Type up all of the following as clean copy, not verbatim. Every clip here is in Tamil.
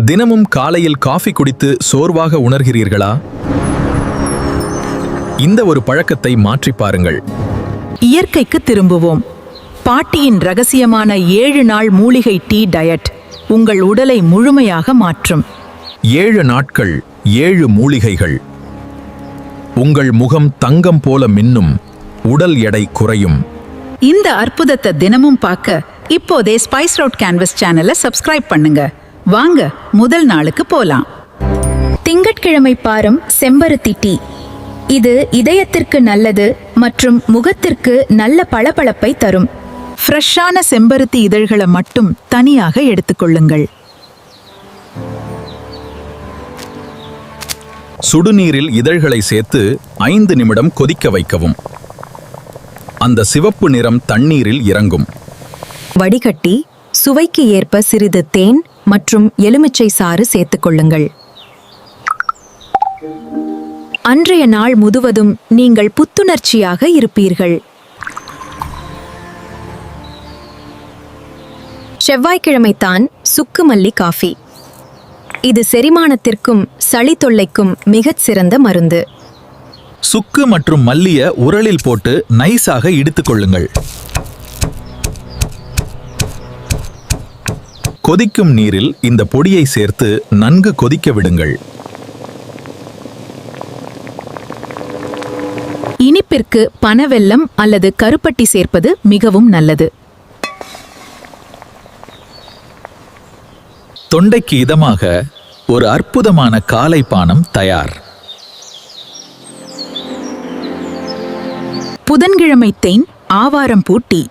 தினமும் காலையில் காஃபி குடித்து சோர்வாக உணர்கிறீர்களா? இந்த ஒரு பழக்கத்தை மாற்றிப் பாருங்கள். இயற்கைக்கு திரும்புவோம். பாட்டியின் ரகசியமான 7 நாள் மூலிகை டீ டயட் உங்கள் உடலை முழுமையாக மாற்றும். 7 நாட்கள் 7 மூலிகைகள். உங்கள் முகம் தங்கம் போல மின்னும், உடல் எடை குறையும். இந்த அற்புதத்தை தினமும் பார்க்க இப்போதே ஸ்பைஸ் ரோட் கேன்வஸ் சேனலை சப்ஸ்கிரைப் பண்ணுங்க. வாங்க முதல் நாளுக்கு போலாம். திங்கட்கிழமை பாரும் செம்பருத்தி டீ. இது இதயத்திற்கு நல்லது மற்றும் முகத்திற்கு நல்ல பளபளப்பை தரும். ஃப்ரெஷ்ஷான செம்பருத்தி இதழ்களை மட்டும் தனியாக எடுத்துக்கொள்ளுங்கள். சுடுநீரில் இதழ்களை சேர்த்து 5 நிமிடம் கொதிக்க வைக்கவும். அந்த சிவப்பு நிறம் தண்ணீரில் இறங்கும். வடிகட்டி சுவைக்கு ஏற்ப சிறிது தேன் மற்றும் எலுமிச்சை சாறு சேர்த்துக்கொள்ளுங்கள். அன்றைய நாள் முழுவதும் நீங்கள் புத்துணர்ச்சியாக இருப்பீர்கள். செவ்வாய்க்கிழமைதான் சுக்குமல்லி காஃபி. இது செரிமானத்திற்கும் சளி தொல்லைக்கும் மிகச் சிறந்த மருந்து. சுக்கு மற்றும் மல்லிய உரலில் போட்டு நைஸாக இடித்துக் கொள்ளுங்கள். கொதிக்கும் நீரில் இந்த பொடியை சேர்த்து நன்கு கொதிக்க விடுங்கள். இனிப்பிற்கு பனவெல்லம் அல்லது கருப்பட்டி சேர்ப்பது மிகவும் நல்லது. தொண்டைக்கு இதமாக ஒரு அற்புதமான காலை பானம் தயார். புதன்கிழமை தேன் ஆவாரம் பூட்டி.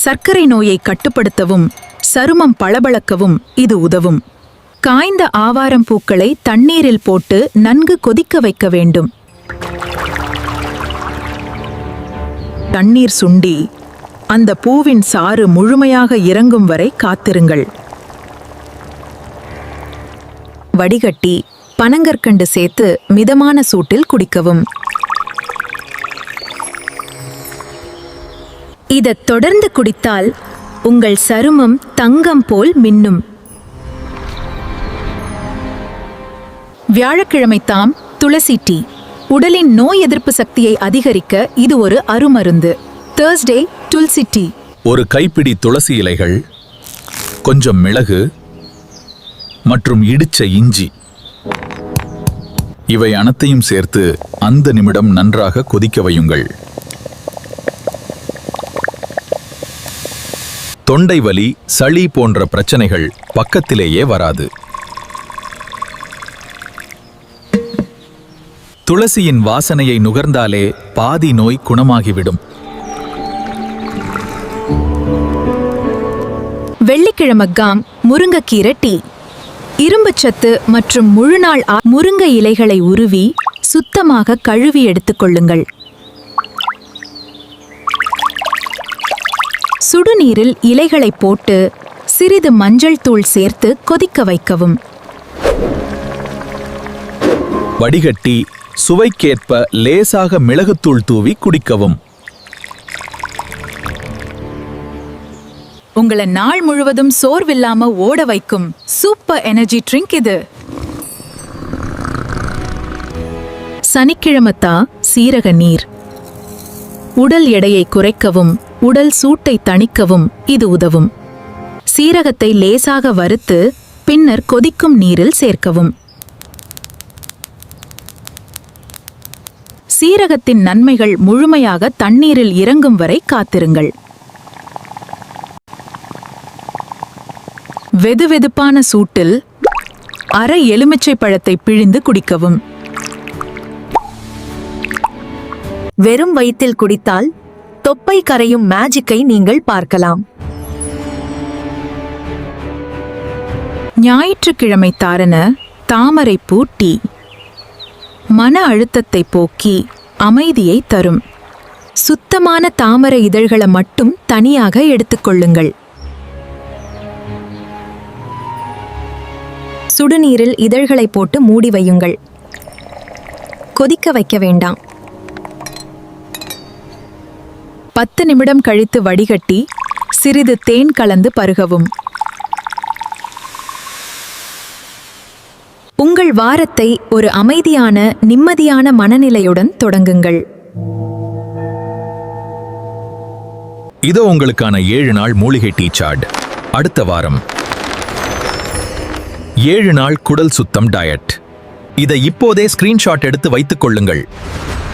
சர்க்கரை நோயை கட்டுப்படுத்தவும் சருமம் பளபளக்கவும் இது உதவும். காய்ந்த ஆவாரம் பூக்களை தண்ணீரில் போட்டு நன்கு கொதிக்க வைக்க வேண்டும். தண்ணீர் சுண்டி அந்த பூவின் சாறு முழுமையாக இறங்கும் வரை காத்திருங்கள். வடிகட்டி பனங்கற்கண்டு சேர்த்து மிதமான சூட்டில் குடிக்கவும். இதைத் தொடர்ந்து குடித்தால் உங்கள் சருமம் தங்கம் போல் மின்னும். வியாழக்கிழமை தாம் துளசி டீ. உடலின் நோய் எதிர்ப்பு சக்தியை அதிகரிக்க இது ஒரு அருமருந்து. தேர்ஸ்டே துளசி டீ. ஒரு கைப்பிடி துளசி இலைகள், கொஞ்சம் மிளகு மற்றும் இடிச்ச இஞ்சி, இவை அனைத்தையும் சேர்த்து அந்த நிமிடம் நன்றாக கொதிக்க வையுங்கள். தொண்டை வலி, சளி போன்ற பிரச்சனைகள் பக்கத்திலேயே வராது. துளசியின் வாசனையை நுகர்ந்தாலே பாதி நோய் குணமாகிவிடும். வெள்ளிக்கிழமை காம் முருங்கைக்கீரை டீ. இரும்புச்சத்து மற்றும் முழுநாள் முருங்கை இலைகளை உருவி சுத்தமாக கழுவி எடுத்துக்கொள்ளுங்கள். சுடுநீரில் இலைகளை போட்டு சிறிது மஞ்சள் தூள் சேர்த்து கொதிக்க வைக்கவும். வடிகட்டி சுவைக்கேற்ப லேசாக மிளகுத்தூள் தூவி குடிக்கவும். உங்களை நாள் முழுவதும் சோர்வில்லாம ஓட வைக்கும் சூப்பர் எனர்ஜி ட்ரிங்க் இது. சனிக்கிழமைத்தா சீரக நீர். உடல் எடையை குறைக்கவும் உடல் சூட்டை தணிக்கவும் இது உதவும். சீரகத்தை லேசாக வறுத்து பின்னர் கொதிக்கும் நீரில் சேர்க்கவும். சீரகத்தின் நன்மைகள் முழுமையாக தண்ணீரில் இறங்கும் வரை காத்திருங்கள். வெதுவெதுப்பான சூட்டில் அரை எலுமிச்சை பழத்தை பிழிந்து குடிக்கவும். வெறும் வயிற்றில் குடித்தால் தொப்பை கரையும் மேஜிக்கை நீங்கள் பார்க்கலாம். ஞாயிற்றுக்கிழமை தாரண தாமரை பூ டீ. மன அழுத்தத்தை போக்கி அமைதியை தரும். சுத்தமான தாமரை இதழ்களை மட்டும் தனியாக எடுத்துக்கொள்ளுங்கள். சுடுநீரில் இதழ்களை போட்டு மூடி வையுங்கள். கொதிக்க வைக்க வேண்டாம். 10 நிமிடம் கழித்து வடிகட்டி சிறிது தேன் கலந்து பருகவும். உங்கள் வாரத்தை ஒரு அமைதியான நிம்மதியான மனநிலையுடன் தொடங்குங்கள். இதோ உங்களுக்கான 7 நாள் மூலிகை டீ சார்ட். அடுத்த வாரம் 7 நாள் குடல் சுத்தம் டயட். இதை இப்போதே ஸ்கிரீன்ஷாட் எடுத்து வைத்துக் கொள்ளுங்கள்.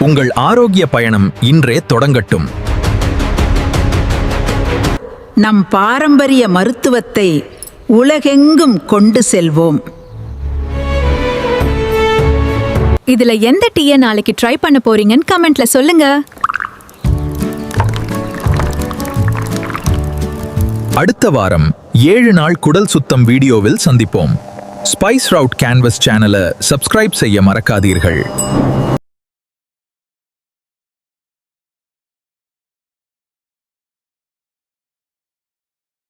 உங்கள் ஆரோக்கிய பயணம் இன்றே தொடங்கட்டும். நம் பாரம்பரிய மருத்துவத்தை உலகெங்கும் கொண்டு செல்வோம். இதுல எந்த டீயை நாளைக்கு ட்ரை பண்ண போறீங்கன்னு கமெண்ட்ல சொல்லுங்க. அடுத்த வாரம் 7 நாள் குடல் சுத்தம் வீடியோவில் சந்திப்போம். ஸ்பைஸ் ரவுட் கேன்வஸ் சேனலை சப்ஸ்கிரைப் செய்ய மறக்காதீர்கள்.